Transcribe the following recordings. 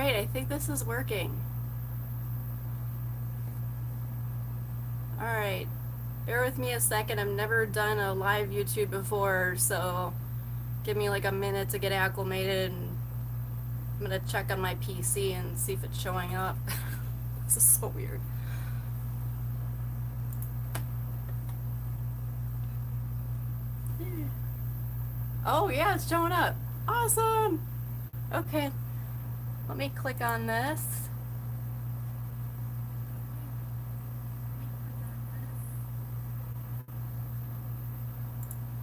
right, I think this is working. All right, bear with me a second. I've never done a live YouTube before, so give me like a minute to get acclimated, and I'm gonna check on my PC and see if it's showing up. This is so weird. Oh yeah, it's showing up. Awesome. Okay, let me click on this.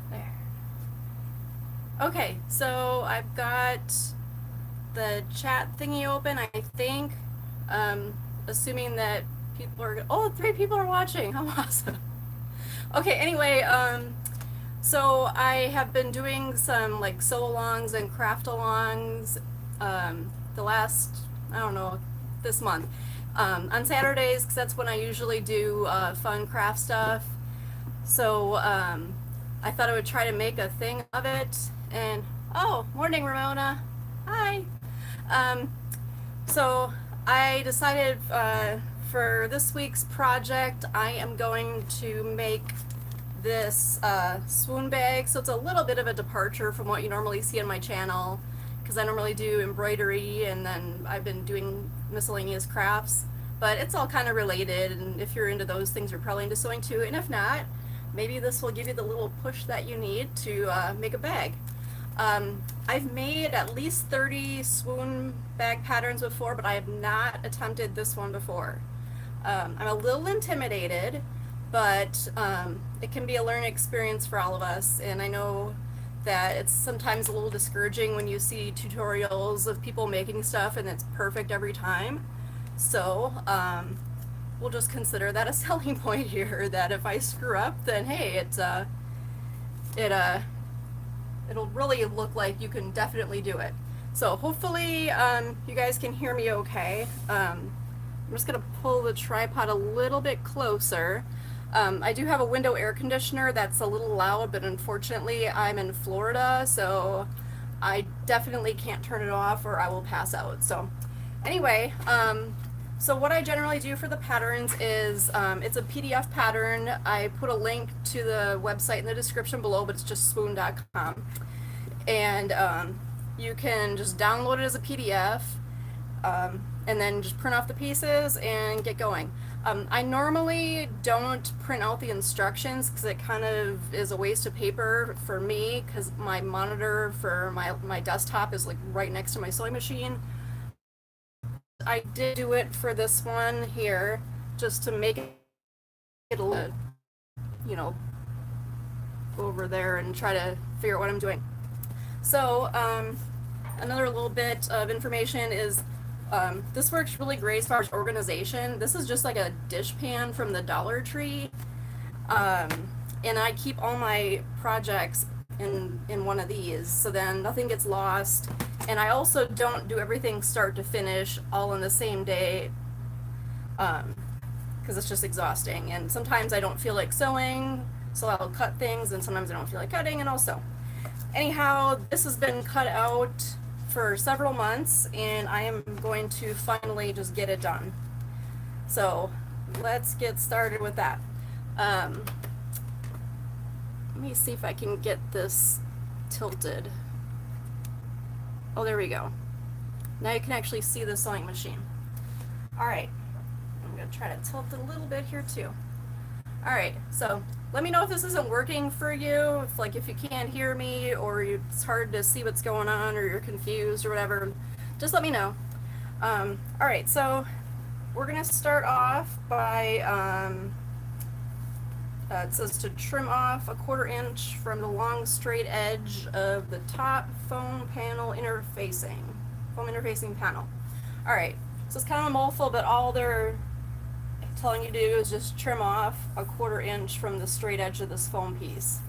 There. Okay, so I've got the chat thingy open, I think, assuming that people are, oh, 3 people are watching. How awesome. Okay, anyway, so I have been doing some like sew-alongs and craft-alongs the last, I don't know, this month. On Saturdays, because that's when I usually do fun craft stuff. So I thought I would try to make a thing of it. And, oh, morning, Ramona. Hi. So I decided for this week's project, I am going to make this Swoon bag. So it's a little bit of a departure from what you normally see on my channel, because I normally do embroidery and then I've been doing miscellaneous crafts, but it's all kind of related, and if you're into those things, you're probably into sewing too, and if not, maybe this will give you the little push that you need to make a bag. I've made at least 30 Swoon bag patterns before, but I have not attempted this one before. I'm a little intimidated, but it can be a learning experience for all of us, and I know that it's sometimes a little discouraging when you see tutorials of people making stuff and it's perfect every time. So we'll just consider that a selling point here, that if I screw up, then hey, it'll really look like you can definitely do it. So hopefully you guys can hear me okay. I'm just gonna pull the tripod a little bit closer. I do have a window air conditioner that's a little loud, but unfortunately I'm in Florida, so I definitely can't turn it off or I will pass out. So anyway, so what I generally do for the patterns is, it's a PDF pattern. I put a link to the website in the description below, but it's just swoon.com. And you can just download it as a PDF, and then just print off the pieces and get going. I normally don't print out the instructions because it kind of is a waste of paper for me, because my monitor for my desktop is like right next to my sewing machine. I did do it for this one here just to make it a little, you know, go over there and try to figure out what I'm doing. So another little bit of information is this works really great as far as organization. This is just like a dish pan from the Dollar Tree, and I keep all my projects in one of these, so then nothing gets lost. And I also don't do everything start to finish all in the same day, because it's just exhausting, and sometimes I don't feel like sewing, so I'll cut things, and sometimes I don't feel like cutting, and also anyhow, this has been cut out for several months, and I am going to finally just get it done. So let's get started with that. Let me see if I can get this tilted. Oh, there we go. Now you can actually see the sewing machine. All right, I'm gonna try to tilt it a little bit here too. All right, so let me know if this isn't working for you, if you can't hear me, or it's hard to see what's going on, or you're confused or whatever, just let me know. All right, so we're gonna start off by, it says to trim off 1/4 inch from the long straight edge of the top foam interfacing panel. All right, so it's kind of a mouthful, but all they're telling you to do is just trim off 1/4 inch from the straight edge of this foam piece.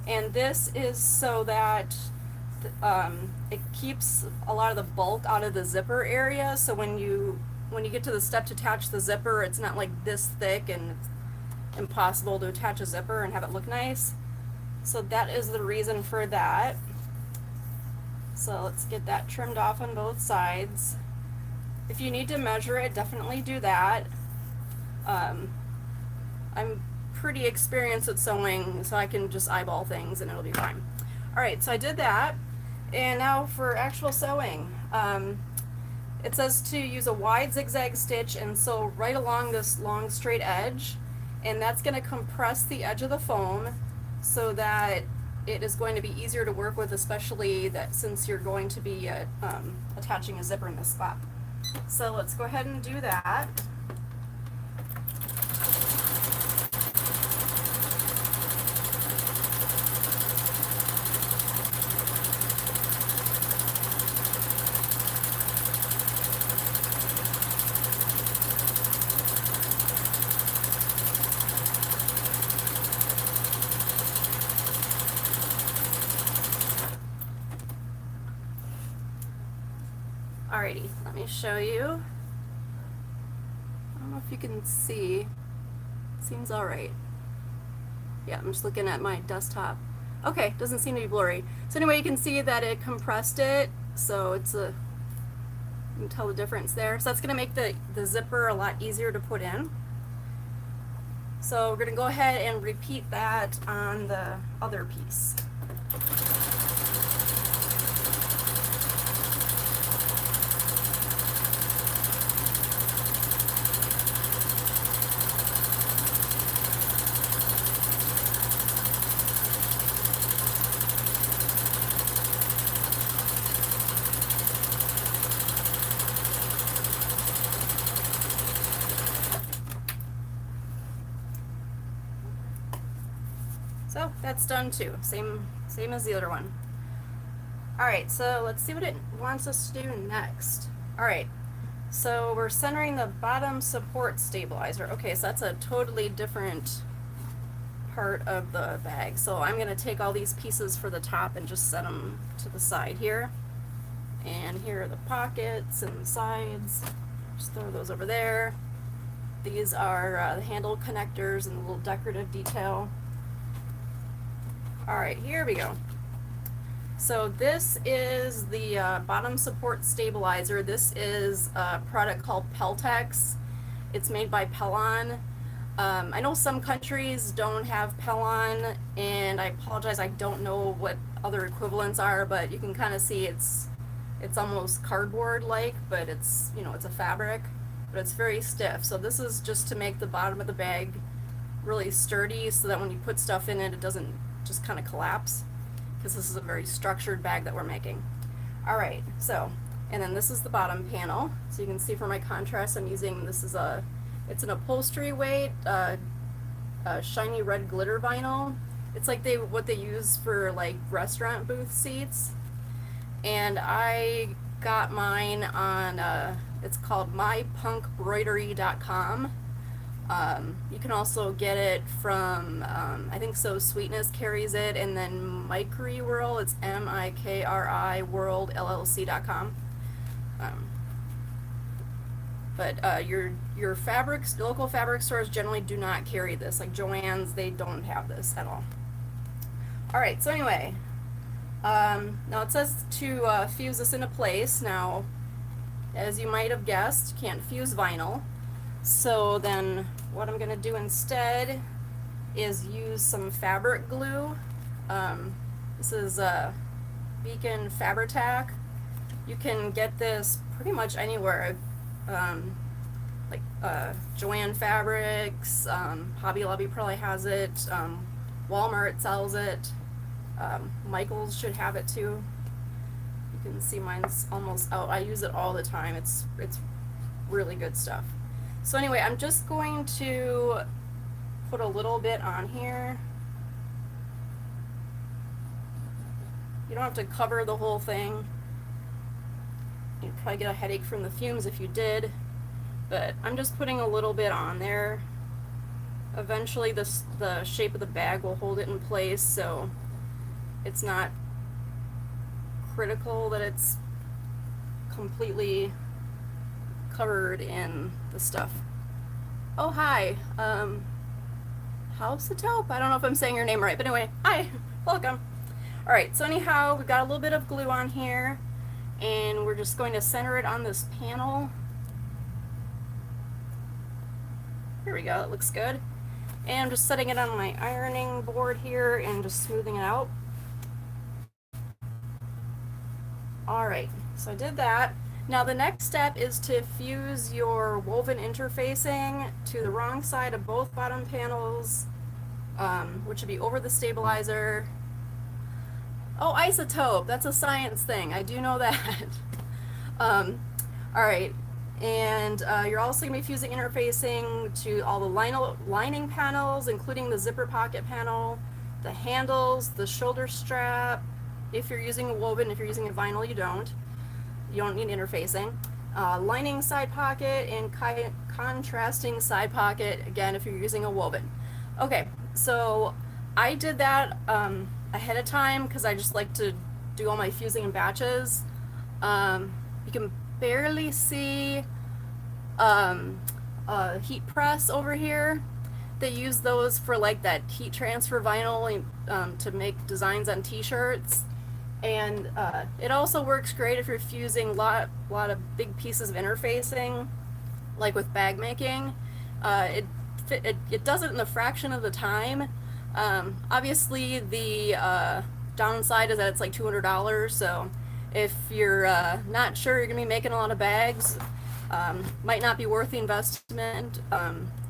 And this is so that it keeps a lot of the bulk out of the zipper area, so when you get to the step to attach the zipper, it's not like this thick and it's impossible to attach a zipper and have it look nice. So that is the reason for that. So let's get that trimmed off on both sides. If you need to measure it, definitely do that. I'm pretty experienced at sewing, so I can just eyeball things and it'll be fine. Alright, so I did that, and now for actual sewing. It says to use a wide zigzag stitch and sew right along this long straight edge, and that's going to compress the edge of the foam so that it is going to be easier to work with, especially that since you're going to be attaching a zipper in this spot. So let's go ahead and do that. Alrighty, let me show you. I don't know if you can see. Seems alright. Yeah, I'm just looking at my desktop. Okay, doesn't seem to be blurry. So anyway, you can see that it compressed it, so it's you can tell the difference there. So that's going to make the zipper a lot easier to put in. So we're going to go ahead and repeat that on the other piece. So that's done too, same as the other one. Alright, so let's see what it wants us to do next. Alright, so we're centering the bottom support stabilizer. Okay, so that's a totally different part of the bag. So I'm going to take all these pieces for the top and just set them to the side here. And here are the pockets and the sides. Just throw those over there. These are the handle connectors and the little decorative detail. Alright, here we go. So this is the bottom support stabilizer. This is a product called Peltex. It's made by Pellon. I know some countries don't have Pellon, and I apologize, I don't know what other equivalents are, but you can kind of see it's almost cardboard-like, but it's, you know, it's a fabric, but it's very stiff. So this is just to make the bottom of the bag really sturdy so that when you put stuff in it, it doesn't just kind of collapse, because this is a very structured bag that we're making. Alright, so, and then this is the bottom panel. So you can see for my contrast I'm using, this is it's an upholstery weight, shiny red glitter vinyl. It's like what they use for like restaurant booth seats. And I got mine on, it's called mypunkbroidery.com. You can also get it from, I think So Sweetness carries it, and then Mikery World, it's M-I-K-R-I World LLC.com. But your local fabric stores generally do not carry this. Like Joann's, they don't have this at all. Alright, so anyway, now it says to fuse this into place. Now, as you might have guessed, you can't fuse vinyl. So then what I'm going to do instead is use some fabric glue. This is Beacon Fabri-Tac. You can get this pretty much anywhere, like Joann Fabrics, Hobby Lobby probably has it, Walmart sells it, Michaels should have it too. You can see mine's almost out. I use it all the time. It's really good stuff. So anyway, I'm just going to put a little bit on here. You don't have to cover the whole thing. You'd probably get a headache from the fumes if you did, but I'm just putting a little bit on there. Eventually the shape of the bag will hold it in place, so it's not critical that it's completely covered in the stuff. Oh, hi. House of Taupe. I don't know if I'm saying your name right, but anyway, hi. Welcome. Alright, so anyhow, we've got a little bit of glue on here, and we're just going to center it on this panel. Here we go, it looks good. And I'm just setting it on my ironing board here and just smoothing it out. Alright, so I did that. Now the next step is to fuse your woven interfacing to the wrong side of both bottom panels, which would be over the stabilizer. Oh, isotope, that's a science thing, I do know that. Alright, and you're also going to be fusing interfacing to all the lining panels, including the zipper pocket panel, the handles, the shoulder strap. If you're using a woven, if you're using a vinyl, you don't need interfacing. Lining side pocket and contrasting side pocket, again, if you're using a woven. Okay, so I did that ahead of time because I just like to do all my fusing in batches. You can barely see heat press over here. They use those for like that heat transfer vinyl to make designs on t-shirts. And it also works great if you're fusing a lot of big pieces of interfacing, like with bag making. It does it in a fraction of the time. Obviously, the downside is that it's like $200. So if you're not sure you're gonna be making a lot of bags, might not be worth the investment.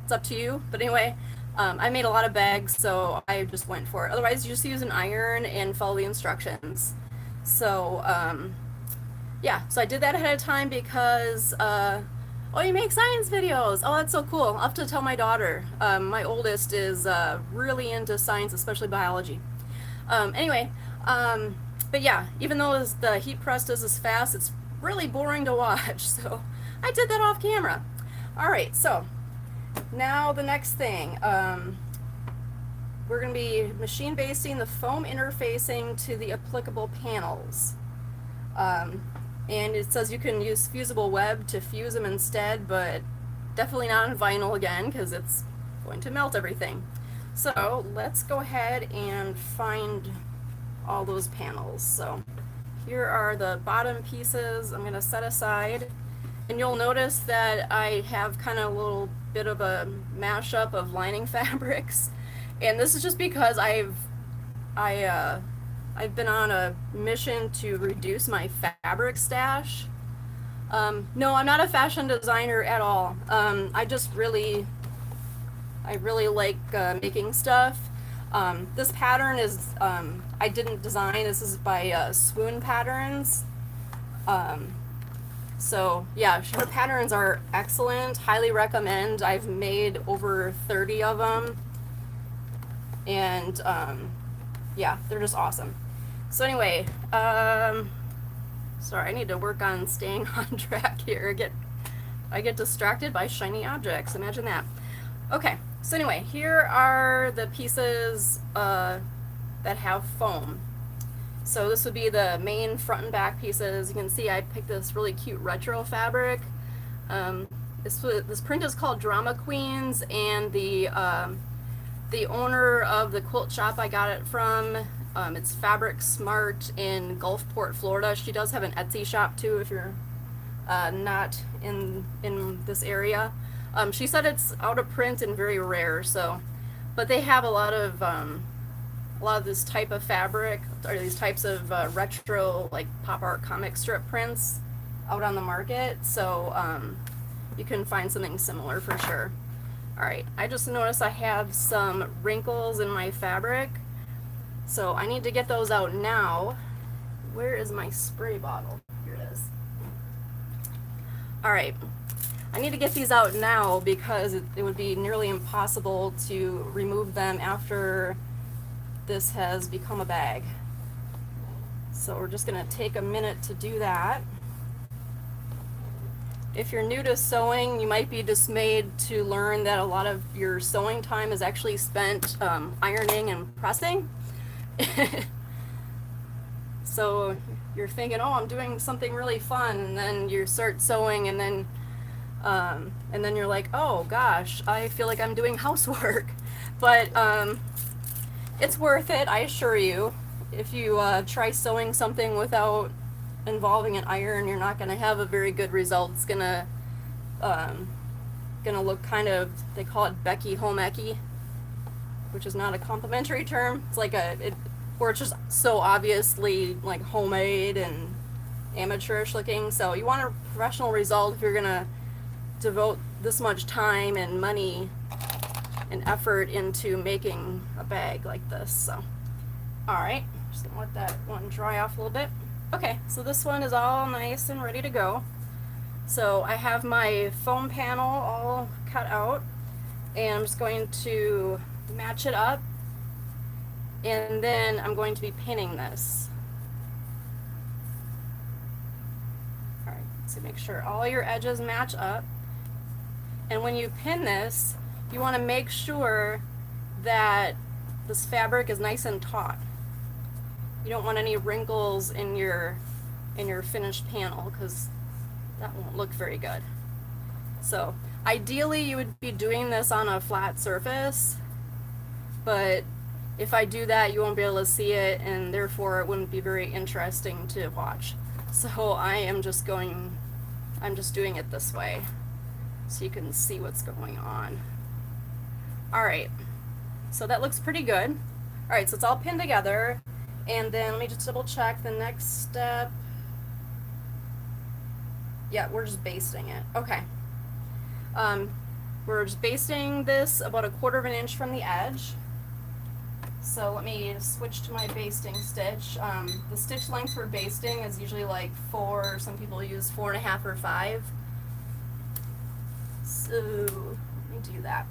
It's up to you. But anyway. I made a lot of bags, so I just went for it. Otherwise, you just use an iron and follow the instructions. So, yeah, so I did that ahead of time because, oh, you make science videos. Oh, that's so cool. I'll have to tell my daughter. My oldest is really into science, especially biology. Anyway, but yeah, even though the heat press does this fast, it's really boring to watch. So I did that off camera. All right, so now the next thing, we're going to be machine basting the foam interfacing to the applicable panels. And it says you can use fusible web to fuse them instead, but definitely not on vinyl again because it's going to melt everything. So let's go ahead and find all those panels. So here are the bottom pieces I'm going to set aside. And you'll notice that I have kind of a little bit of a mashup of lining fabrics, and this is just because I've been on a mission to reduce my fabric stash. No, I'm not a fashion designer at all. I really like making stuff. This pattern is I didn't design. This is by Swoon patterns. So yeah, her patterns are excellent. Highly recommend. I've made over 30 of them, and yeah, they're just awesome. So anyway, sorry, I need to work on staying on track here. I get distracted by shiny objects. Imagine that. Okay, so anyway, here are the pieces that have foam. So this would be the main front and back pieces. You can see I picked this really cute retro fabric. This print is called Drama Queens, and the owner of the quilt shop I got it from, it's Fabric Smart in Gulfport, Florida. She does have an Etsy shop too if you're not in this area. She said it's out of print and very rare, so, but they have a lot of this type of fabric, or these types of retro, like pop art comic strip prints out on the market, so you can find something similar for sure. Alright, I just noticed I have some wrinkles in my fabric, so I need to get those out now. Where is my spray bottle? Here it is. Alright, I need to get these out now because it would be nearly impossible to remove them after this has become a bag. So we're just going to take a minute to do that. If you're new to sewing, you might be dismayed to learn that a lot of your sewing time is actually spent ironing and pressing. So you're thinking, oh, I'm doing something really fun, and then you start sewing, and then you're like, oh gosh, I feel like I'm doing housework. But it's worth it, I assure you. If you try sewing something without involving an iron, you're not going to have a very good result. It's going to gonna look kind of, they call it Becky Homecky, which is not a complimentary term. It's like where it's just so obviously like homemade and amateurish looking. So you want a professional result if you're gonna devote this much time and money and effort into making a bag like this. So, all right, just gonna let that one dry off a little bit. Okay, so this one is all nice and ready to go. So I have my foam panel all cut out, and I'm just going to match it up, and then I'm going to be pinning this. All right, so make sure all your edges match up. And when you pin this, you want to make sure that this fabric is nice and taut. You don't want any wrinkles in your finished panel, because that won't look very good. So ideally you would be doing this on a flat surface, but if I do that you won't be able to see it, and therefore it wouldn't be very interesting to watch. So I'm just doing it this way so you can see what's going on. Alright, so that looks pretty good. Alright, so it's all pinned together, and then let me just double check the next step. Yeah, we're just basting it. Okay. We're just basting this about 1/4 inch from the edge. So let me switch to my basting stitch. The stitch length for basting is usually like 4, some people use 4.5 or 5. So let me do that.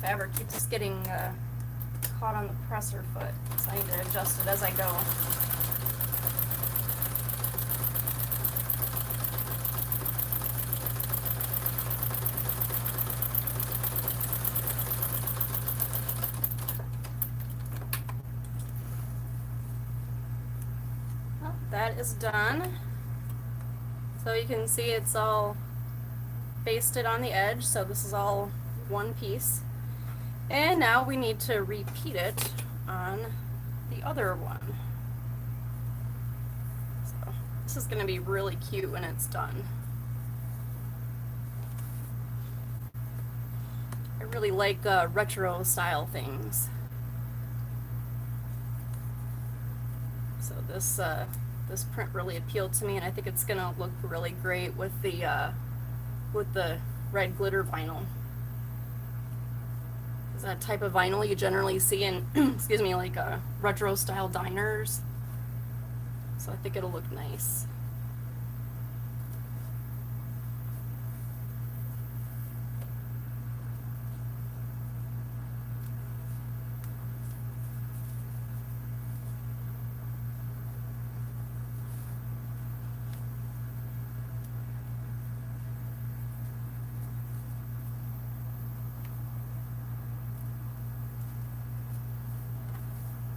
Fabric keeps just getting caught on the presser foot, so I need to adjust it as I go. Well, that is done. So you can see it's all basted on the edge, so this is all one piece. And now we need to repeat it on the other one. So this is going to be really cute when it's done. I really like retro style things. So this print really appealed to me, and I think it's going to look really great with the red glitter vinyl. That type of vinyl you generally see in excuse me, like retro style diners, so I think it'll look nice.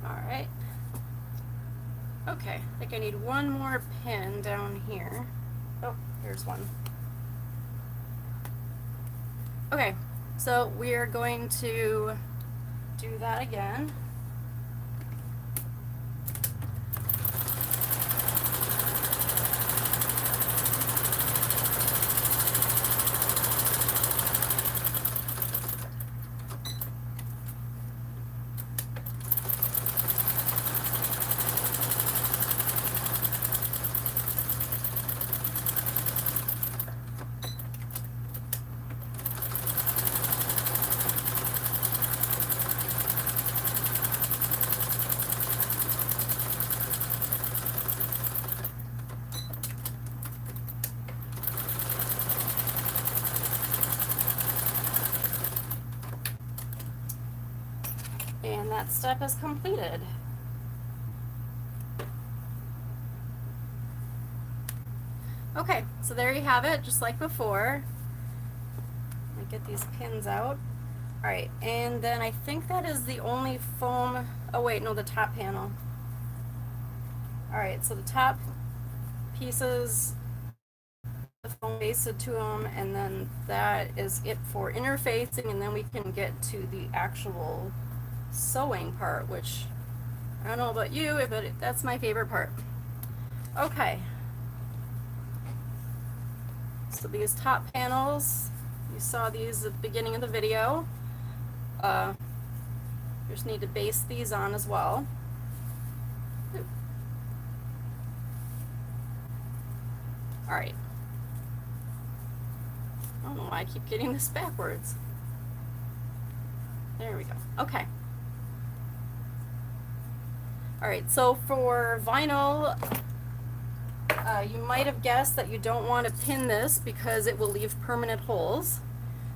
Alright. Okay, I think I need one more pin down here. Oh, here's one. Okay, so we are going to do that again. And that step is completed. Okay, so there you have it, just like before. get these pins out. All right, and then I think that is the only foam. Oh wait, no, the top panel. All right, so the top pieces, the foam basted to them, and then that is it for interfacing, and then we can get to the actual sewing part, which I don't know about you, but that's my favorite part. Okay. So these top panels, you saw these at the beginning of the video. You just need to baste these on as well. All right. I don't know why I keep getting this backwards. There we go. Okay. All right, so for vinyl, you might have guessed that you don't want to pin this because it will leave permanent holes.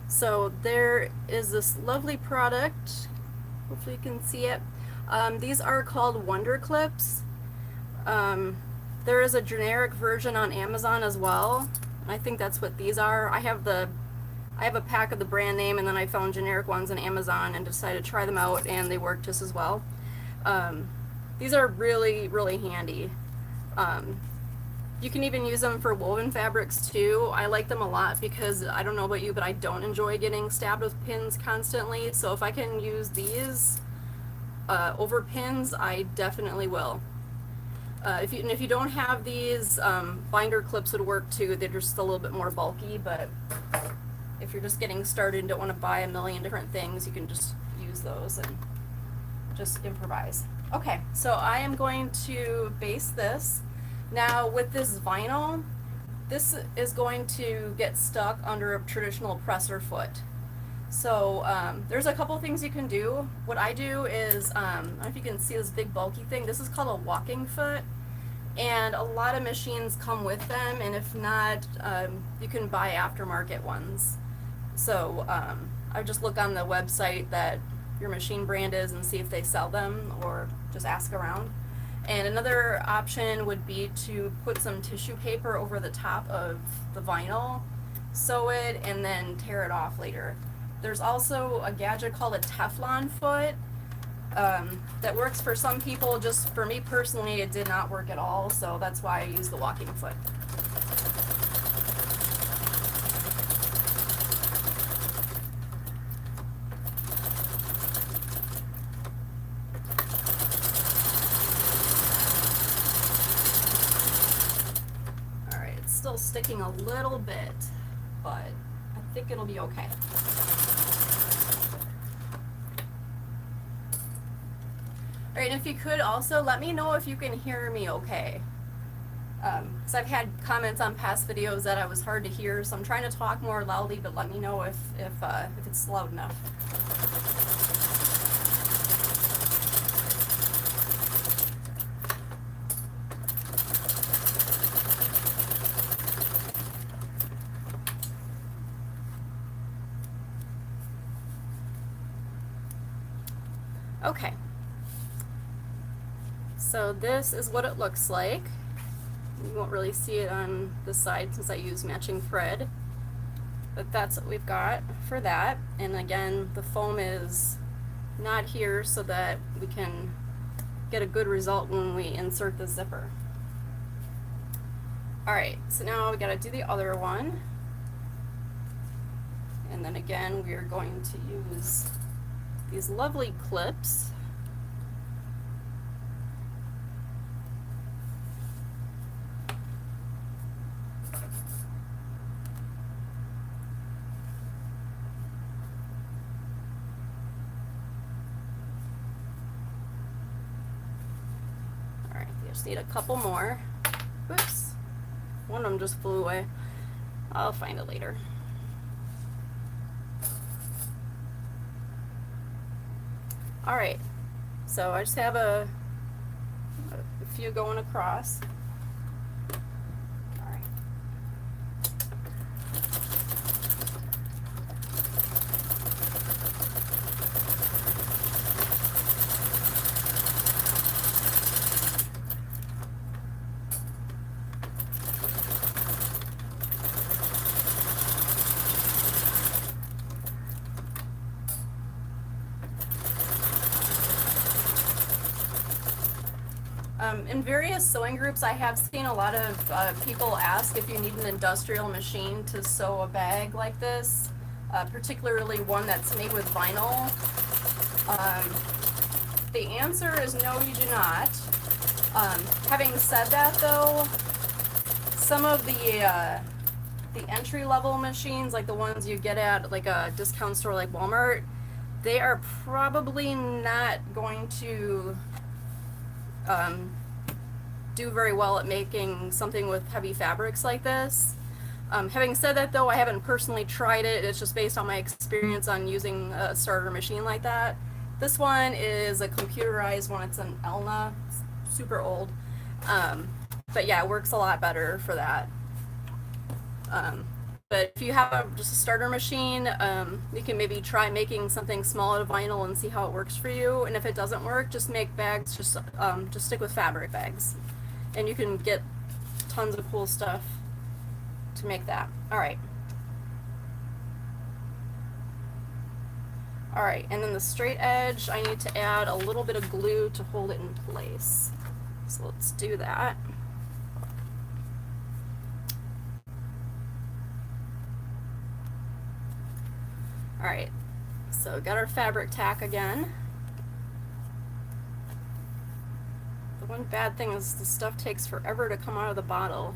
So there is this lovely product, hopefully you can see it. These are called Wonder Clips. There is a generic version on Amazon as well. I think that's what these are. I have a pack of the brand name, and then I found generic ones on Amazon and decided to try them out, and they work just as well. These are really, really handy. You can even use them for woven fabrics too. I like them a lot because I don't know about you, but I don't enjoy getting stabbed with pins constantly. So if I can use these over pins, I definitely will. If you don't have these, binder clips would work too. They're just a little bit more bulky, but if you're just getting started and don't want to buy a million different things, you can just use those and just improvise. Okay, so I am going to baste this. Now with this vinyl, this is going to get stuck under a traditional presser foot. So there's a couple things you can do. What I do is, I don't know if you can see this big bulky thing, this is called a walking foot. And a lot of machines come with them, and if not, you can buy aftermarket ones. So I just look on the website that your machine brand is and see if they sell them, or just ask around. And another option would be to put some tissue paper over the top of the vinyl, sew it, and then tear it off later. There's also a gadget called a Teflon foot that works for some people. Just for me personally, it did not work at all, so that's why I use the walking foot. Still sticking a little bit, but I think it'll be okay. All right, if you could also let me know if you can hear me okay. Because I've had comments on past videos that I was hard to hear, so I'm trying to talk more loudly, but let me know if it's loud enough. Okay, so this is what it looks like. You won't really see it on the side since I use matching thread, but that's what we've got for that. And again, the foam is not here so that we can get a good result when we insert the zipper. Alright, so now we got to do the other one. And then again, we are going to use these lovely clips. All right, we just need a couple more. Whoops, one of them just flew away. I'll find it later. All right, so I just have a few going across. All right. In various sewing groups, I have seen a lot of people ask if you need an industrial machine to sew a bag like this, particularly one that's made with vinyl. The answer is no, you do not. Having said that, though, some of the entry-level machines, like the ones you get at like a discount store like Walmart, they are probably not going to do very well at making something with heavy fabrics like this. Having said that, though, I haven't personally tried it. It's just based on my experience on using a starter machine like that. This one is a computerized one. It's an Elna. It's super old. But yeah, it works a lot better for that. But if you have just a starter machine, you can maybe try making something small out of vinyl and see how it works for you. And if it doesn't work, just make bags. Just stick with fabric bags, and you can get tons of cool stuff to make that. All right. All right, and then the straight edge, I need to add a little bit of glue to hold it in place. So let's do that. All right, so got our fabric tack again. The one bad thing is the stuff takes forever to come out of the bottle.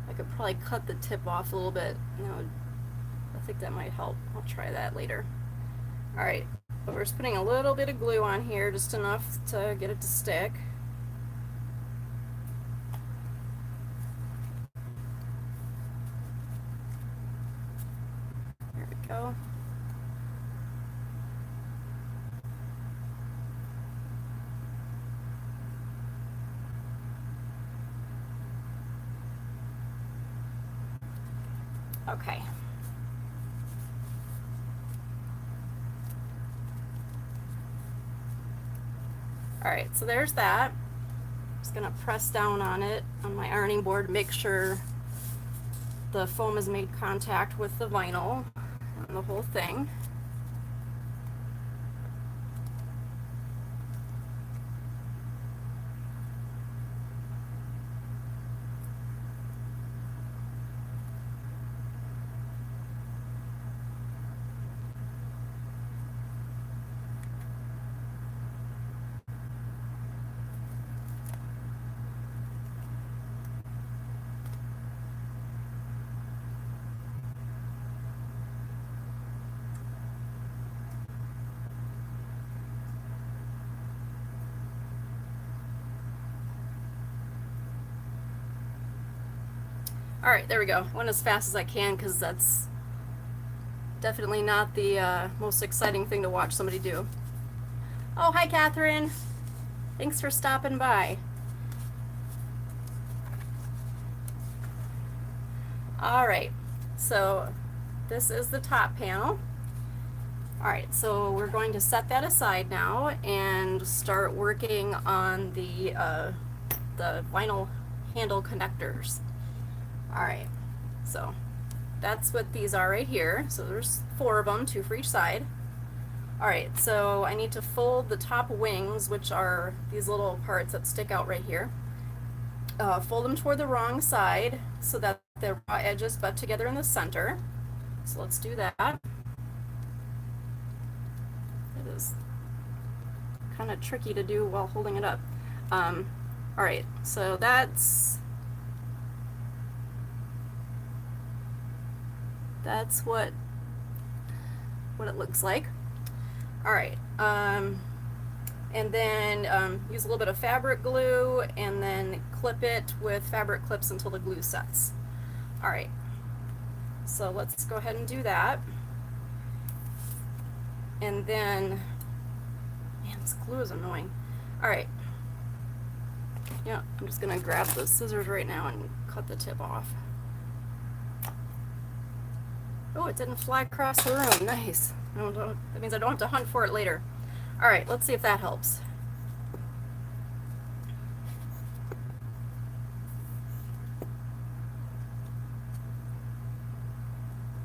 I could probably cut the tip off a little bit. I think that might help. I'll try that later. All right, but we're just putting a little bit of glue on here, just enough to get it to stick. There we go. Okay. All right, so there's that. Just gonna press down on it on my ironing board, make sure the foam has made contact with the vinyl and the whole thing. All right, there we go. Went as fast as I can because that's definitely not the most exciting thing to watch somebody do. Oh, hi, Catherine. Thanks for stopping by. All right, so this is the top panel. All right, so we're going to set that aside now and start working on the vinyl handle connectors. All right, so that's what these are right here. So there's 4 of them, 2 for each side. All right, so I need to fold the top wings, which are these little parts that stick out right here. Fold them toward the wrong side so that the raw edges butt together in the center. So let's do that. It is kind of tricky to do while holding it up. All right, so that's what it looks like. All right, and then use a little bit of fabric glue and then clip it with fabric clips until the glue sets. All right, so let's go ahead and do that. And then, man, this glue is annoying. All right, yeah, I'm just gonna grab the scissors right now and cut the tip off. Oh, it didn't fly across the room. Nice. That means I don't have to hunt for it later. All right, let's see if that helps.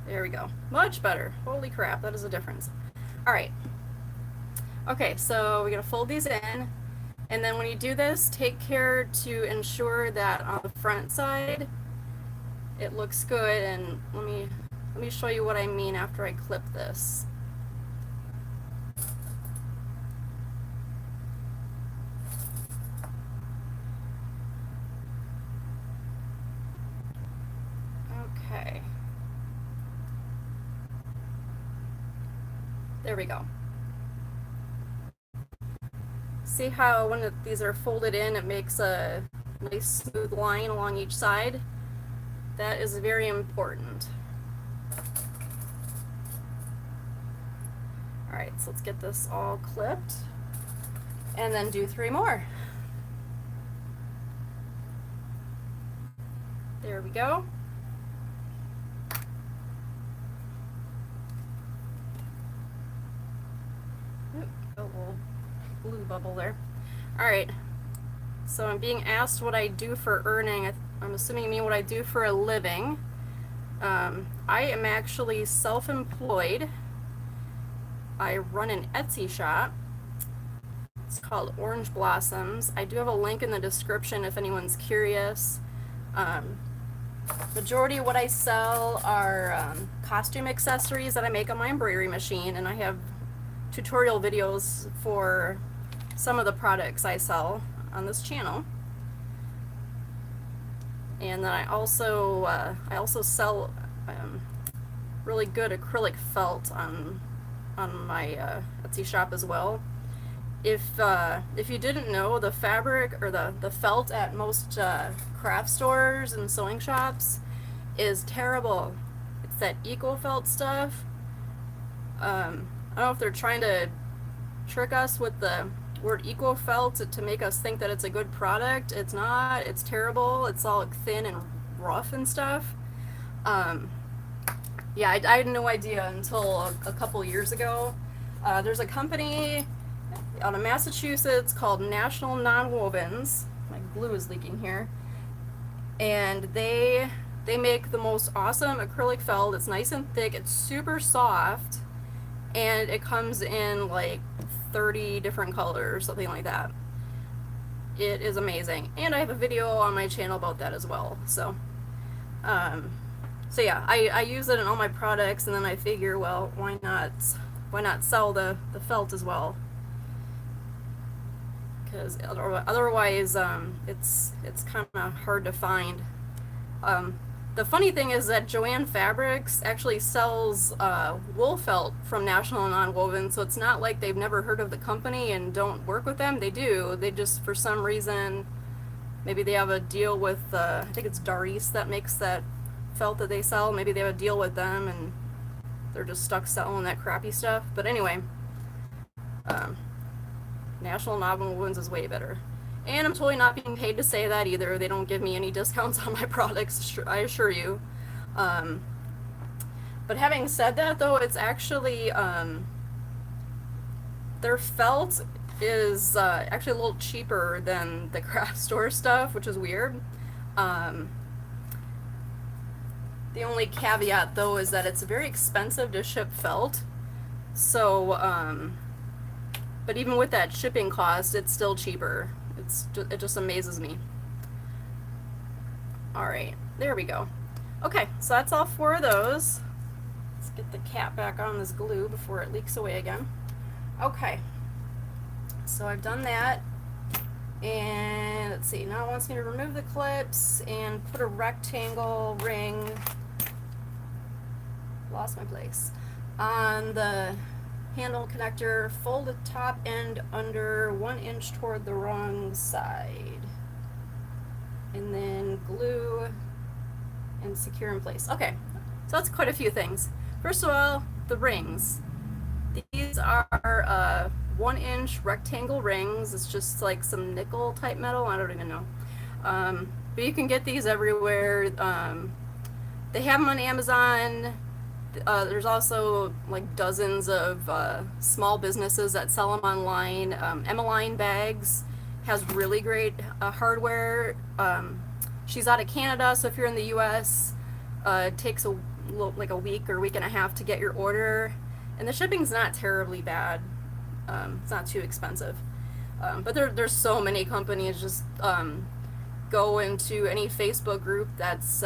There we go. Much better. Holy crap, that is a difference. All right. Okay, so we're gonna fold these in, and then when you do this, take care to ensure that on the front side it looks good. And let me show you what I mean after I clip this. Okay. There we go. See how when these are folded in, it makes a nice smooth line along each side? That is very important. Alright, so let's get this all clipped and then do 3 more. There we go. Oop, a little blue bubble there. Alright, so I'm being asked what I do for earning. I'm assuming you mean what I do for a living. I am actually self-employed. I run an Etsy shop. It's called Orange Blossoms. I do have a link in the description if anyone's curious. Majority of what I sell are costume accessories that I make on my embroidery machine, and I have tutorial videos for some of the products I sell on this channel. And then I also sell really good acrylic felt on my Etsy shop as well. If you didn't know, the fabric or the felt at most craft stores and sewing shops is terrible. It's that eco felt stuff. I don't know if they're trying to trick us with the word eco felt to make us think that it's a good product. It's not. It's terrible. It's all thin and rough and stuff. Yeah, I had no idea until a couple years ago. There's a company out of Massachusetts called National Nonwovens. My glue is leaking here. And they make the most awesome acrylic felt. It's nice and thick. It's super soft. And it comes in like 30 different colors, something like that. It is amazing. And I have a video on my channel about that as well. So yeah, I use it in all my products, and then I figure, well, why not sell the felt as well? Because otherwise it's kind of hard to find. The funny thing is that Joann Fabrics actually sells wool felt from National Nonwoven, so it's not like they've never heard of the company and don't work with them. They do. They just, for some reason, maybe they have a deal with, I think it's Daris that makes that felt that they sell. Maybe they have a deal with them and they're just stuck selling that crappy stuff. But anyway, National Nonwovens is way better. And I'm totally not being paid to say that either. They don't give me any discounts on my products, I assure you. But having said that, though, it's actually, their felt is actually a little cheaper than the craft store stuff, which is weird. The only caveat, though, is that it's very expensive to ship felt. So, but even with that shipping cost, it's still cheaper. It just amazes me. Alright, there we go. Okay, so that's all 4 of those. Let's get the cap back on this glue before it leaks away again. Okay, so I've done that. And let's see, now it wants me to remove the clips and put a rectangle ring, lost my place, on the handle connector. Fold the top end under 1 inch toward the wrong side, and then glue and secure in place. Okay, so that's quite a few things. First of all, the rings. These are 1 inch rectangle rings. It's just like some nickel type metal. I don't even know. But you can get these everywhere. They have them on Amazon. There's also like dozens of small businesses that sell them online. Emmeline Bags has really great hardware. She's out of Canada, so if you're in the US, it takes like a week or week and a half to get your order. And the shipping's not terribly bad. It's not too expensive. But there's so many companies. Just go into any Facebook group that's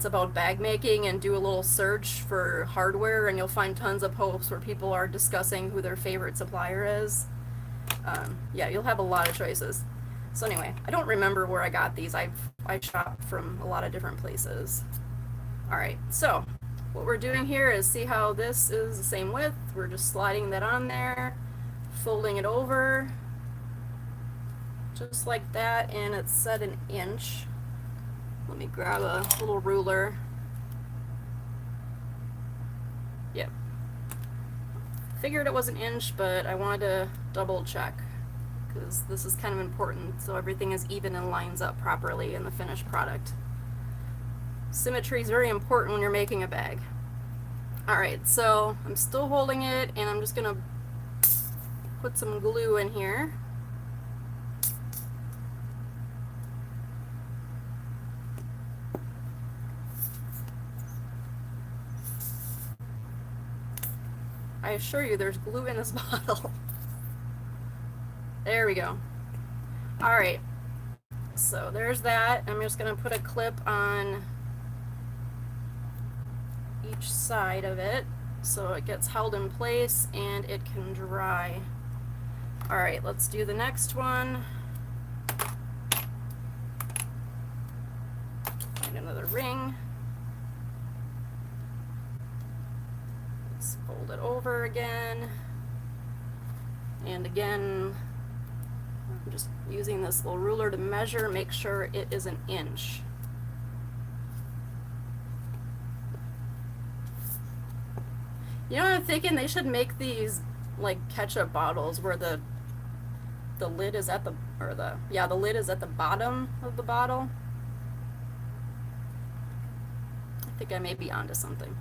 about bag making and do a little search for hardware, and you'll find tons of posts where people are discussing who their favorite supplier is. Yeah, you'll have a lot of choices. So anyway, I don't remember where I got these. I shopped from a lot of different places. Alright, so what we're doing here is, see how this is the same width? We're just sliding that on there, folding it over, just like that, and it's set an inch. Let me grab a little ruler. Yep. Figured it was an inch, but I wanted to double check, because this is kind of important so everything is even and lines up properly in the finished product. Symmetry is very important when you're making a bag. Alright, so I'm still holding it, and I'm just going to put some glue in here. I assure you there's glue in this bottle. There we go. Alright, so there's that. I'm just going to put a clip on each side of it so it gets held in place and it can dry. Alright, let's do the next one. Find another ring. Let's fold it over again. And again, I'm just using this little ruler to measure, make sure it is an inch. You know what I'm thinking? They should make these like ketchup bottles where the lid is at the, or the, yeah, the lid is at the bottom of the bottle. I think I may be onto something.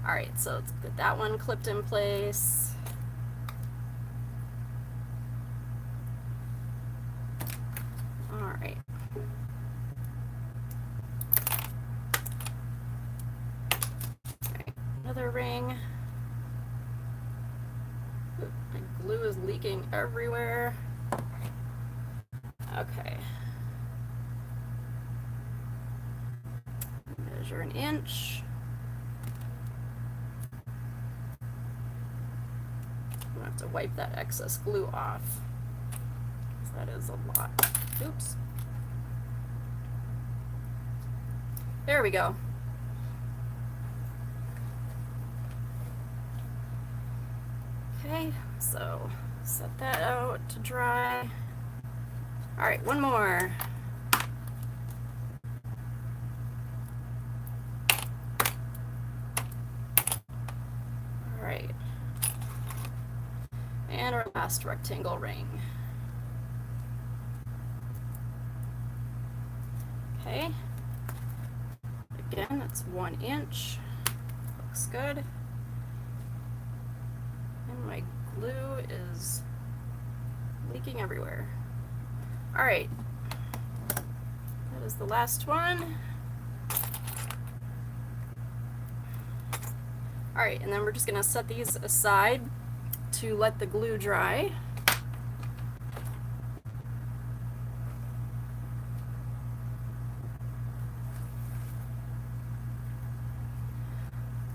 Alright, so let's get that one clipped in place. Alright. Another ring. Ooh, my glue is leaking everywhere. Okay. Measure an inch. I'm gonna have to wipe that excess glue off, because that is a lot. Oops. There we go. Okay, so set that out to dry. Alright, one more. Alright. And our last rectangle ring. Okay. Again, it's 1 inch. Looks good. And my glue is leaking everywhere. Alright. That is the last one. Alright, and then we're just going to set these aside to let the glue dry.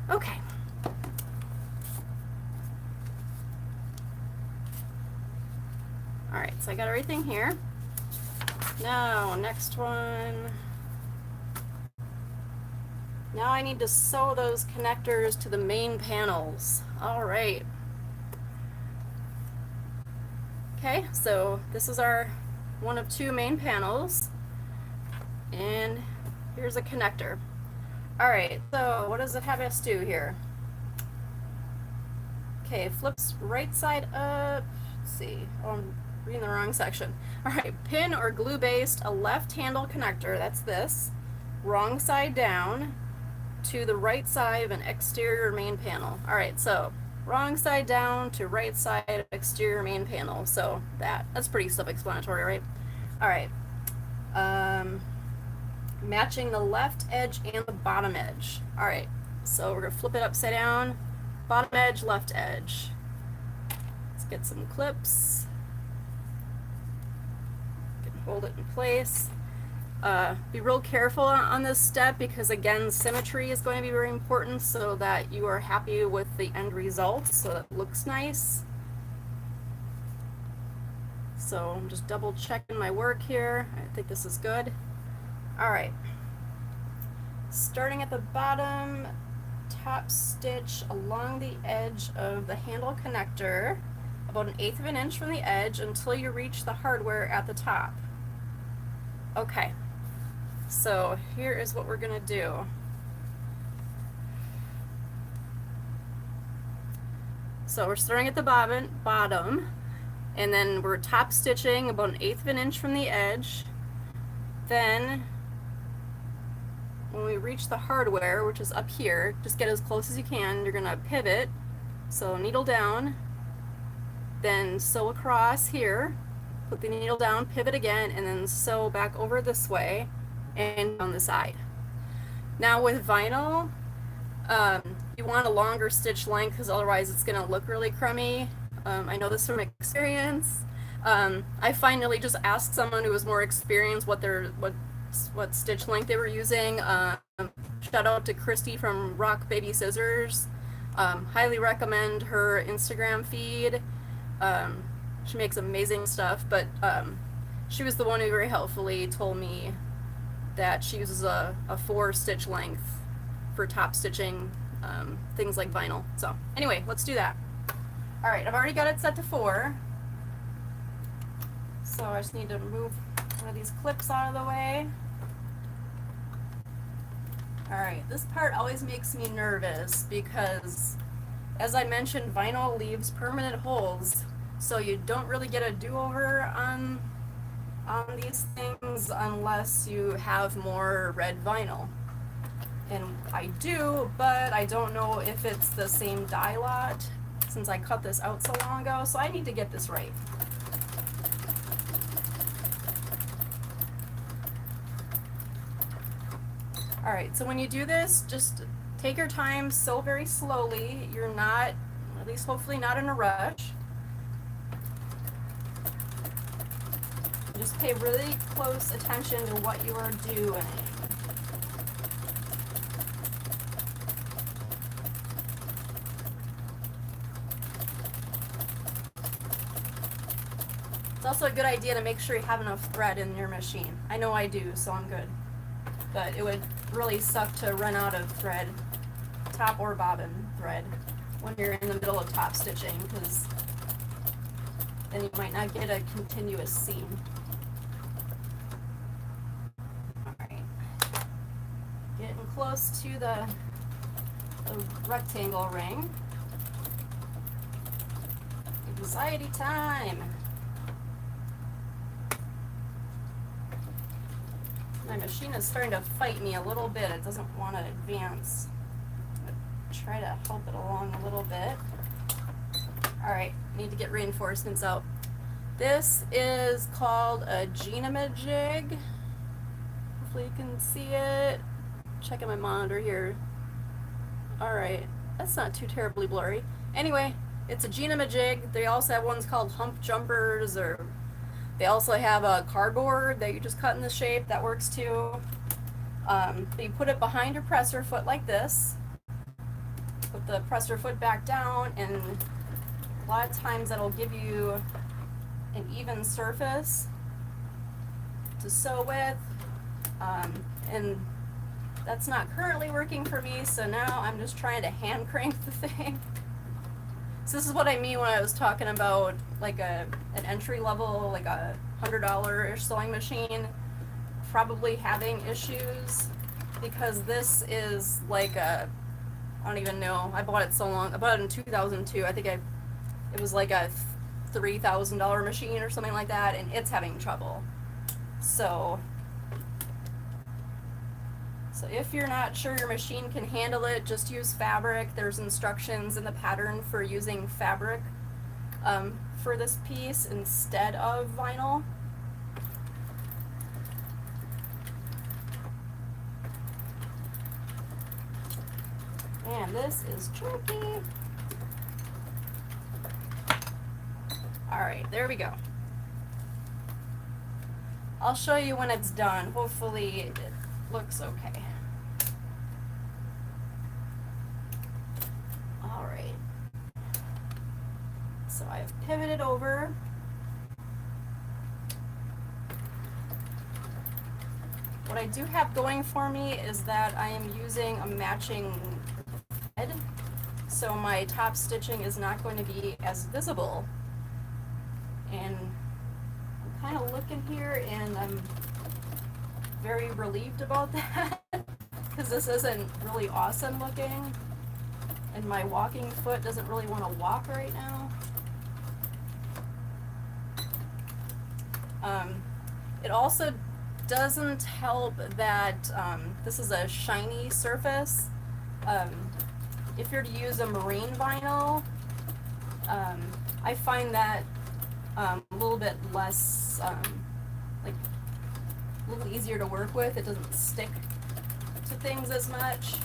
Okay. Alright, so I got everything here. Now, next one. Now I need to sew those connectors to the main panels. Alright. Okay, so this is our one of 2 main panels. And here's a connector. Alright, so what does it have us do here? Okay, flips right side up. Let's see. Oh, I'm reading the wrong section. Alright, pin or glue based, a left handle connector, that's this, wrong side down to the right side of an exterior main panel. Alright, so wrong side down to right side exterior main panel. So that's pretty self-explanatory, right? Alright. Matching the left edge and the bottom edge. Alright, so we're going to flip it upside down. Bottom edge, left edge. get some clips. Hold it in place. Be real careful on this step because again, symmetry is going to be very important so that you are happy with the end result, so it looks nice. So I'm just double checking my work here. I think this is good. All right. Starting at the bottom, top stitch along the edge of the handle connector, about 1/8 of an inch from the edge until you reach the hardware at the top. Okay, so here is what we're gonna do. So we're starting at the bottom, and then we're top stitching about 1/8 of an inch from the edge. Then when we reach the hardware, which is up here, just get as close as you can. You're gonna pivot, so needle down, then sew across here, put the needle down, pivot again, and then sew back over this way and on the side. Now with vinyl, you want a longer stitch length because otherwise it's going to look really crummy. I know this from experience. I finally just asked someone who was more experienced what stitch length they were using. Shout out to Christy from Rock Baby Scissors. Highly recommend her Instagram feed. She makes amazing stuff, but she was the one who very helpfully told me that she uses a 4 stitch length for top stitching things like vinyl. So anyway, let's do that. All right, I've already got it set to 4. So I just need to move one of these clips out of the way. All right, this part always makes me nervous because, as I mentioned, vinyl leaves permanent holes. So you don't really get a do-over on these things unless you have more red vinyl. And I do, but I don't know if it's the same dye lot since I cut this out so long ago, so I need to get this right. All right, so when you do this, just take your time, sew very slowly. You're not, at least hopefully not in a rush. Just pay really close attention to what you are doing. It's also a good idea to make sure you have enough thread in your machine. I know I do, so I'm good. But it would really suck to run out of thread, top or bobbin thread, when you're in the middle of top stitching, because then you might not get a continuous seam. Getting close to the rectangle ring. Anxiety time. My machine is starting to fight me a little bit. It doesn't want to advance. I'm gonna try to help it along a little bit. All right, need to get reinforcements out. This is called a Genamajig. Hopefully you can see it. Checking my monitor here. Alright, that's not too terribly blurry. Anyway, it's a Genamajig. They also have ones called hump jumpers, or they also have a cardboard that you just cut in the shape. That works too. You put it behind your presser foot like this. Put the presser foot back down, and a lot of times that'll give you an even surface to sew with. And that's not currently working for me, so now I'm just trying to hand crank the thing. So this is what I mean when I was talking about like an entry level, like a $100-ish sewing machine, probably having issues, because this is like a, I don't even know, I bought it so long, I bought it in 2002, I think it was like a $3,000 machine or something like that, and it's having trouble. So if you're not sure your machine can handle it, just use fabric. There's instructions in the pattern for using fabric for this piece instead of vinyl. Man, this is tricky. All right, there we go. I'll show you when it's done. Hopefully it looks okay. All right. So I've pivoted over. What I do have going for me is that I am using a matching thread, so my top stitching is not going to be as visible. And I'm kind of looking here and I'm very relieved about that because this isn't really awesome looking and my walking foot doesn't really want to walk right now. It also doesn't help that this is a shiny surface. If you're to use a marine vinyl, I find that a little bit less, like a little easier to work with. It doesn't stick to things as much.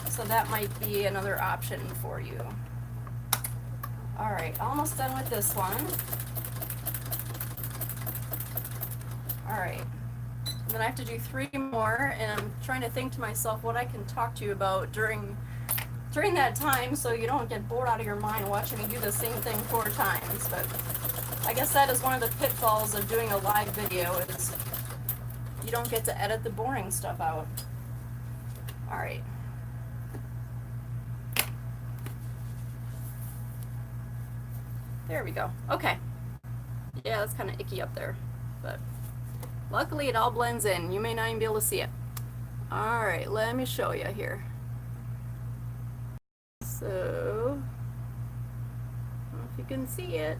So that might be another option for you. All right, almost done with this one. All right, and then I have to do 3 more, and I'm trying to think to myself what I can talk to you about during that time so you don't get bored out of your mind watching me do the same thing 4 times. But I guess that is one of the pitfalls of doing a live video is you don't get to edit the boring stuff out. All right. There we go. Okay. Yeah, that's kind of icky up there, but luckily it all blends in. You may not even be able to see it. All right, let me show you here. So, I don't know if you can see it.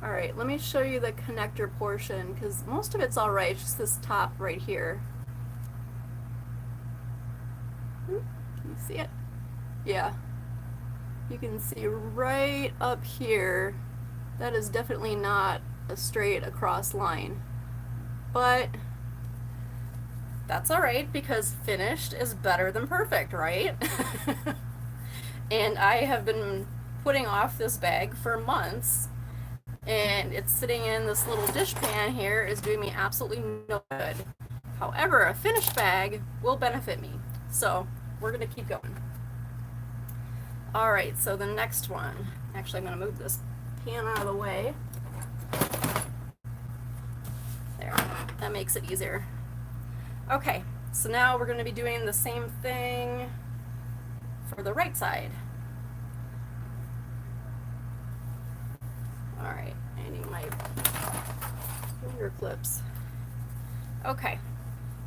All right, let me show you the connector portion because most of it's all right, it's just this top right here. Can you see it? Yeah. You can see right up here, that is definitely not a straight across line. But that's all right because finished is better than perfect, right? And I have been putting off this bag for months, and it's sitting in this little dish pan here is doing me absolutely no good. However, a finished bag will benefit me, so we're gonna keep going. All right, so the next one, actually I'm gonna move this pan out of the way. There, that makes it easier. Okay, so now we're going to be doing the same thing for the right side. All right, I need my finger clips. Okay,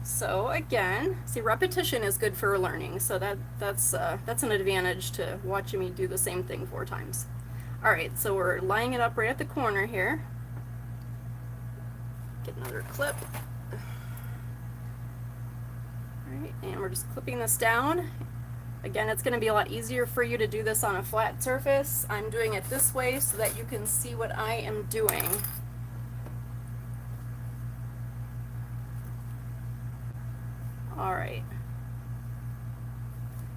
so again, see, repetition is good for learning, so that's an advantage to watching me do the same thing 4 times. All right, so we're lining it up right at the corner here. Get another clip. All right, and we're just clipping this down. Again, it's going to be a lot easier for you to do this on a flat surface. I'm doing it this way so that you can see what I am doing. All right.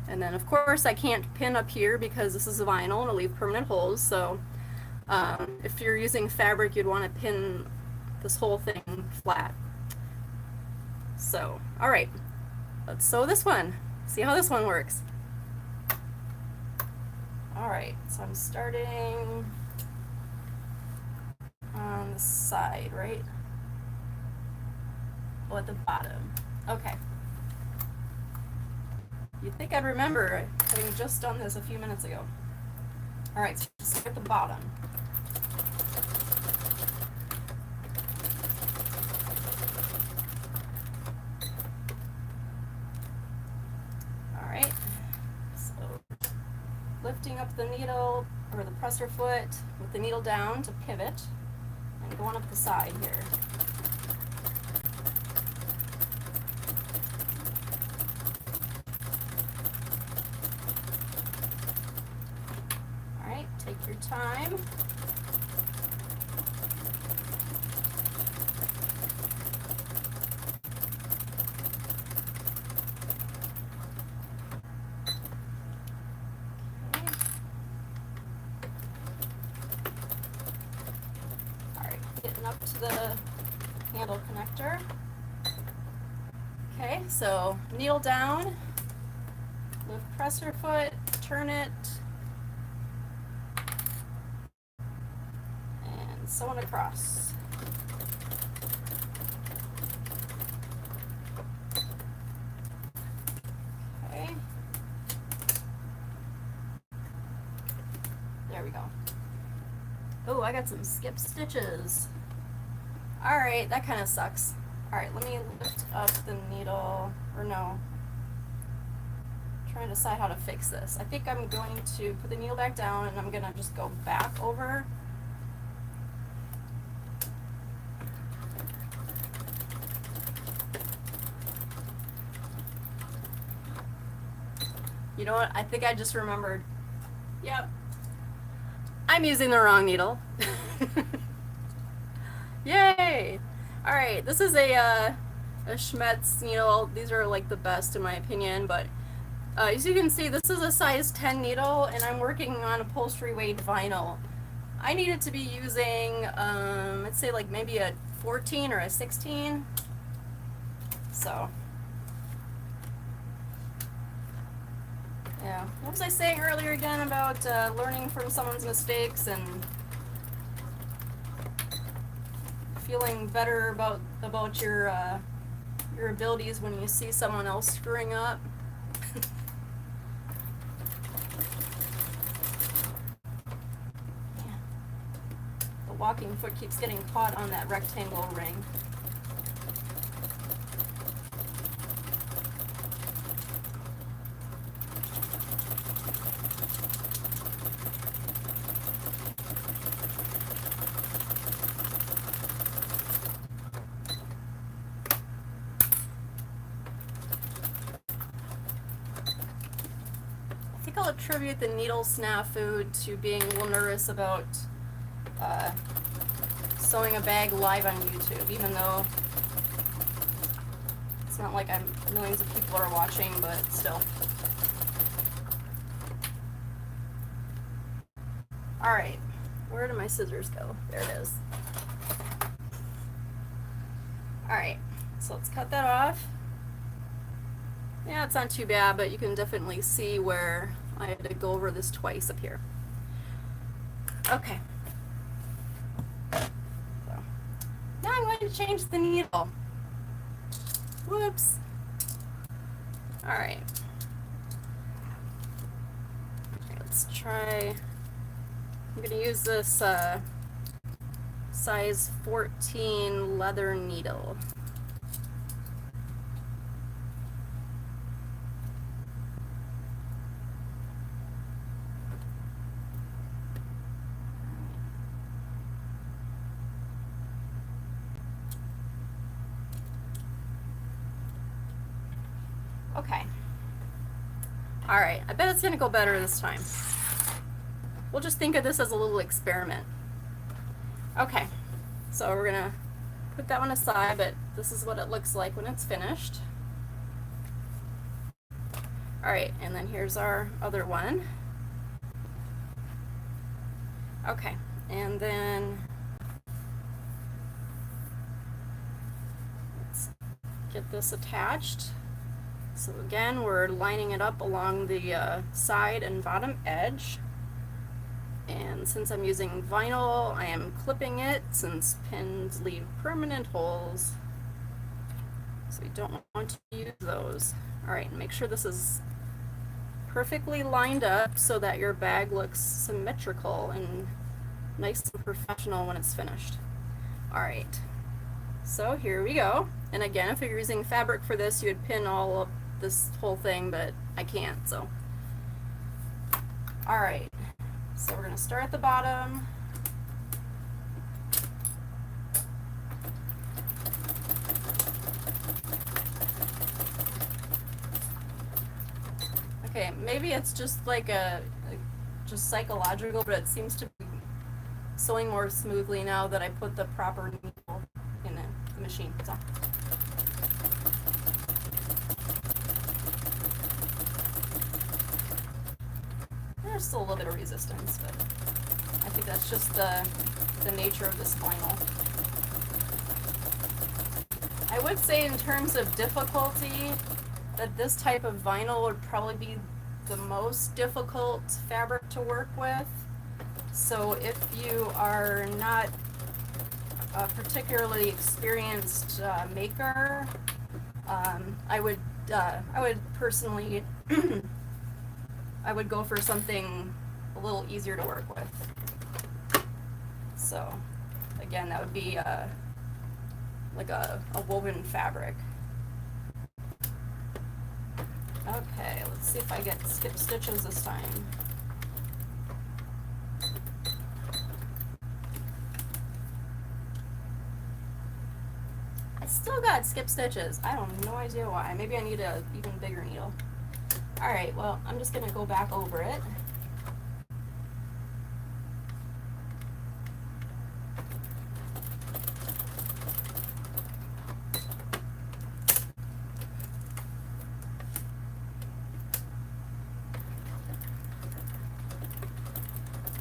And then of course I can't pin up here because this is a vinyl and it'll leave permanent holes. So if you're using fabric, you'd want to pin this whole thing flat. So, all right, let's sew this one. See how this one works. All right, so I'm starting on the side, right? Oh, at the bottom. Okay. You'd think I'd remember having just done this a few minutes ago. All right, so start at the bottom. All right, so lifting up the needle or the presser foot with the needle down to pivot and going up the side here. Take your time. Okay. getting up to the handle connector. Okay, so needle down, lift presser foot, turn it, and sew it across. Okay. There we go. Oh, I got some skip stitches. Alright, that kind of sucks. Alright, let me lift up the needle, or no. I'm trying to decide how to fix this. I think I'm going to put the needle back down and I'm going to just go back over. You know what? I think I just remembered. Yep. I'm using the wrong needle. Yay! Alright, this is a Schmetz needle. These are like the best in my opinion, but as you can see, this is a size 10 needle and I'm working on upholstery weight vinyl. I needed to be using, let's say like maybe a 14 or a 16. So, yeah. What was I saying earlier again about learning from someone's mistakes and feeling better about your abilities when you see someone else screwing up? Yeah. The walking foot keeps getting caught on that rectangle ring. I'll attribute the needle snafu to being a little nervous about sewing a bag live on YouTube, even though it's not like millions of people are watching, but still. Alright, where did my scissors go? There it is. Alright, so let's cut that off. Yeah, it's not too bad, but you can definitely see where I had to go over this twice up here. Okay. So, now I'm going to change the needle. Whoops. Alright. Okay, let's try. I'm going to use this size 14 leather needle. Okay. Alright, I bet it's gonna go better this time. We'll just think of this as a little experiment. Okay, so we're gonna put that one aside, but this is what it looks like when it's finished. Alright, and then here's our other one. Okay, and then let's get this attached. So again, we're lining it up along the side and bottom edge. And since I'm using vinyl, I am clipping it since pins leave permanent holes. So we don't want to use those. Alright, make sure this is perfectly lined up so that your bag looks symmetrical and nice and professional when it's finished. Alright, so here we go. And again, if you're using fabric for this, you would pin all up this whole thing, but I can't, so. Alright, so we're going to start at the bottom. Okay, maybe it's just like just psychological, but it seems to be sewing more smoothly now that I put the proper needle in the machine. So. There's still a little bit of resistance, but I think that's just the nature of this vinyl. I would say in terms of difficulty that this type of vinyl would probably be the most difficult fabric to work with. So if you are not a particularly experienced maker, I would personally I would go for something a little easier to work with. So again, that would be like a woven fabric. Okay, let's see if I get skip stitches this time. I still got skip stitches. I have no idea why. Maybe I need an even bigger needle. Alright, well, I'm just going to go back over it.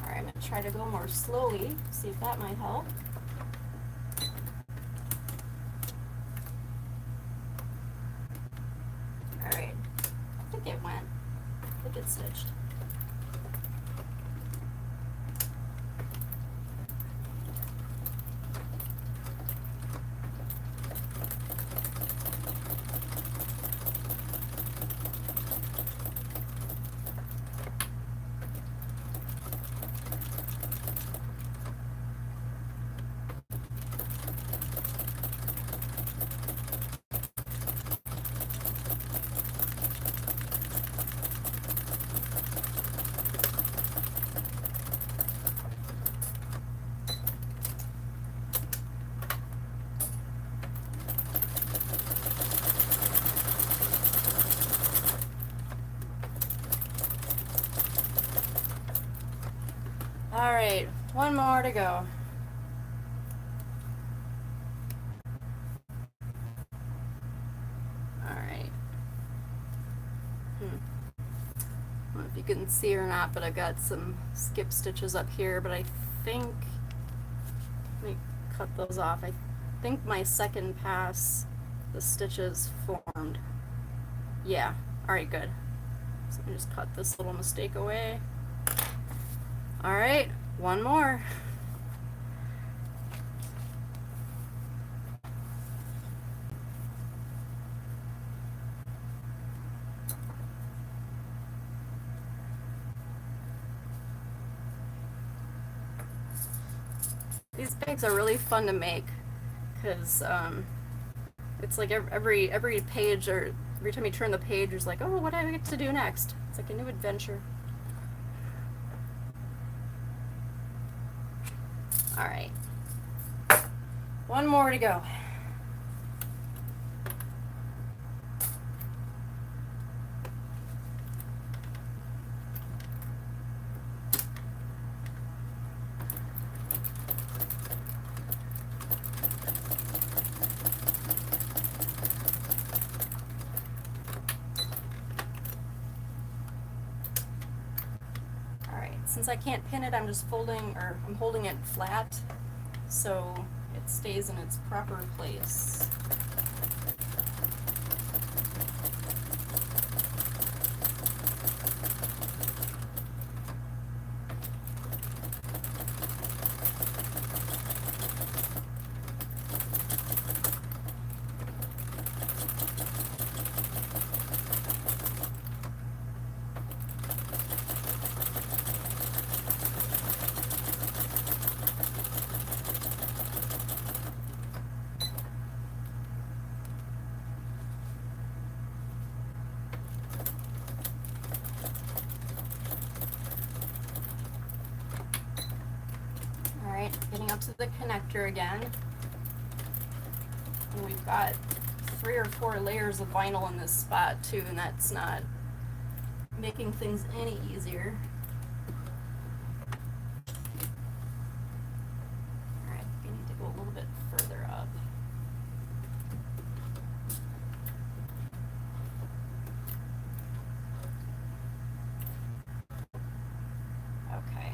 Alright, I'm going to try to go more slowly, see if that might help. Alright, I think it went. I think it's stitched. Alright, one more to go. Alright. I don't know if you can see or not, but I've got some skip stitches up here, but I think, let me cut those off. I think my second pass, the stitches formed. Yeah, alright, good. So let me just cut this little mistake away. Alright, one more. These bags are really fun to make because it's like every page, or every time you turn the page, there's like, oh, what do I get to do next? It's like a new adventure. Alright, one more to go. Since I can't pin it, I'm just I'm holding it flat so it stays in its proper place. Getting up to the connector again. And we've got 3 or 4 layers of vinyl in this spot too, and that's not making things any easier. Alright, we need to go a little bit further up. Okay.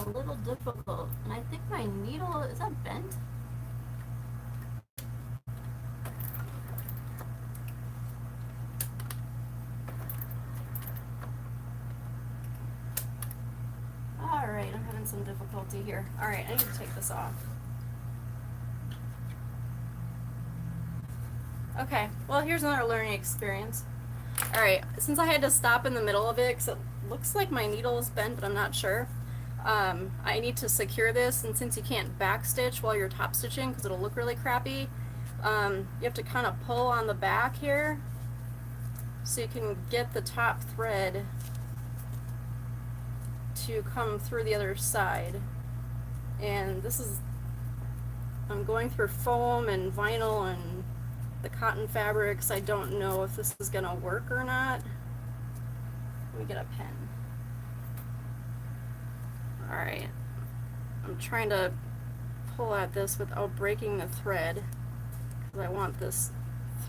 a little difficult. And I think my needle, is that bent? Alright, I'm having some difficulty here. Alright, I need to take this off. Okay, well here's another learning experience. Alright, since I had to stop in the middle of it, because it looks like my needle is bent, but I'm not sure. I need to secure this, and since you can't back stitch while you're top stitching, because it'll look really crappy, you have to kind of pull on the back here, so you can get the top thread to come through the other side. And this is, I'm going through foam and vinyl and the cotton fabrics. I don't know if this is gonna work or not. Let me get a pen. Alright, I'm trying to pull at this without breaking the thread, because I want this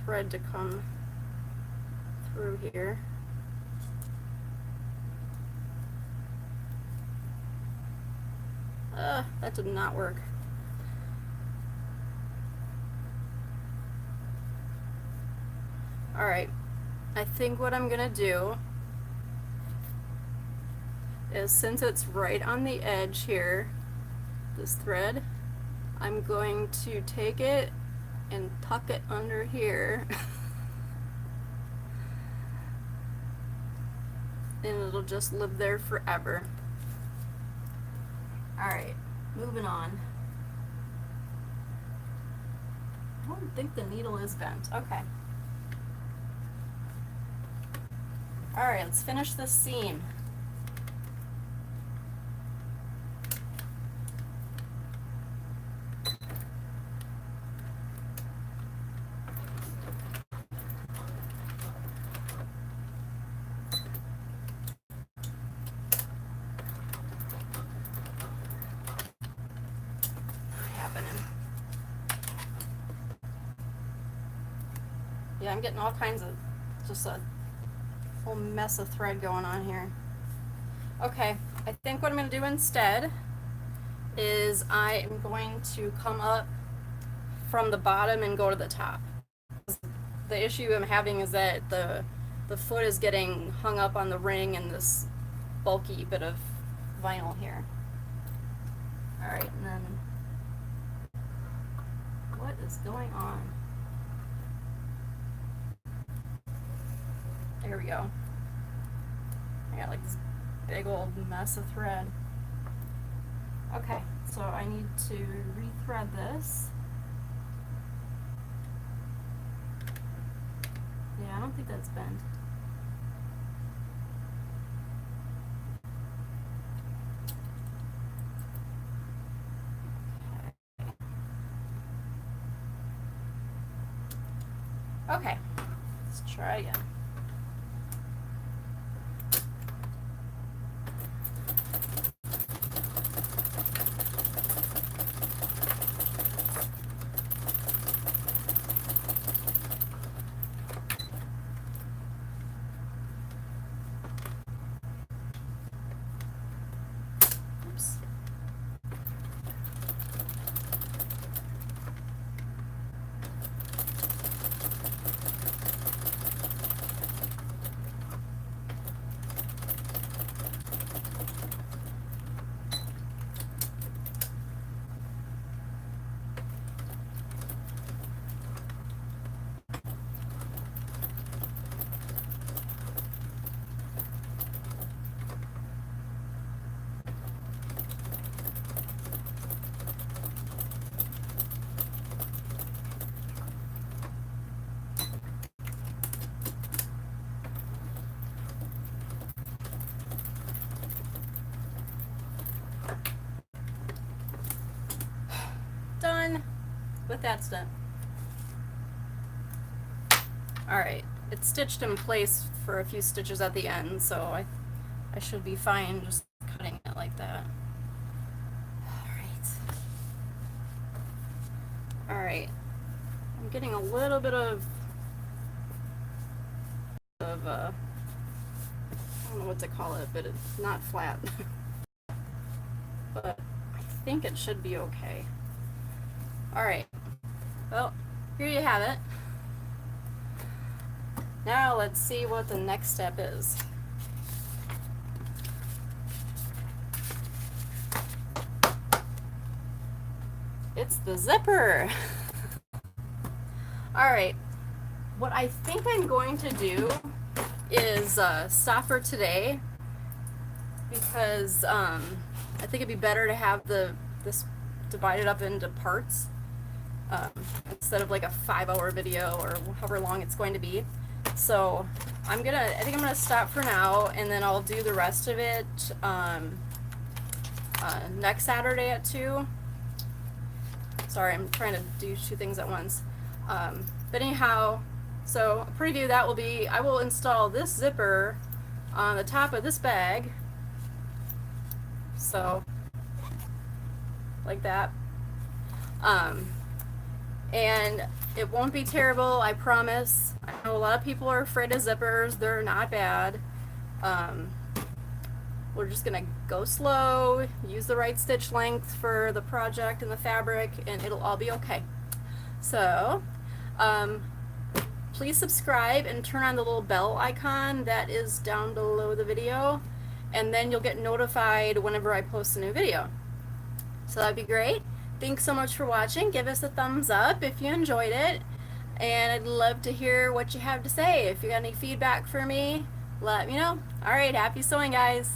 thread to come through here. That did not work. Alright, I think what I'm gonna do is, since it's right on the edge here, this thread, I'm going to take it and tuck it under here. And it'll just live there forever. Alright, moving on. I don't think the needle is bent. Okay. Alright, let's finish this seam. Yeah, I'm getting all kinds of, just a whole mess of thread going on here. Okay, I think what I'm going to do instead is I am going to come up from the bottom and go to the top. The issue I'm having is that the foot is getting hung up on the ring and this bulky bit of vinyl here. Alright, and then what is going on? There we go. I got like this big old mess of thread. Okay, so I need to rethread this. Yeah, I don't think that's bent. Okay, let's try again. Done with that step. Alright, it's stitched in place for a few stitches at the end, so I should be fine just cutting it like that. Alright, I'm getting a little bit of I don't know what to call it, but it's not flat. but I think it should be okay. Alright, well, here you have it. Now let's see what the next step is. It's the zipper. Alright, what I think I'm going to do is stop for today, because I think it'd be better to have this divided up into parts instead of like a 5-hour video or however long it's going to be. So I think I'm gonna stop for now, and then I'll do the rest of it next Saturday at 2. Sorry, I'm trying to do 2 things at once. But anyhow, so a preview that will be, I will install this zipper on the top of this bag. So, like that. And it won't be terrible, I promise. I know a lot of people are afraid of zippers. They're not bad. We're just gonna go slow, use the right stitch length for the project and the fabric, and it'll all be okay. So, please subscribe and turn on the little bell icon that is down below the video, and then you'll get notified whenever I post a new video. So that'd be great. Thanks so much for watching. Give us a thumbs up if you enjoyed it, and I'd love to hear what you have to say. If you got any feedback for me, let me know. Alright, happy sewing, guys!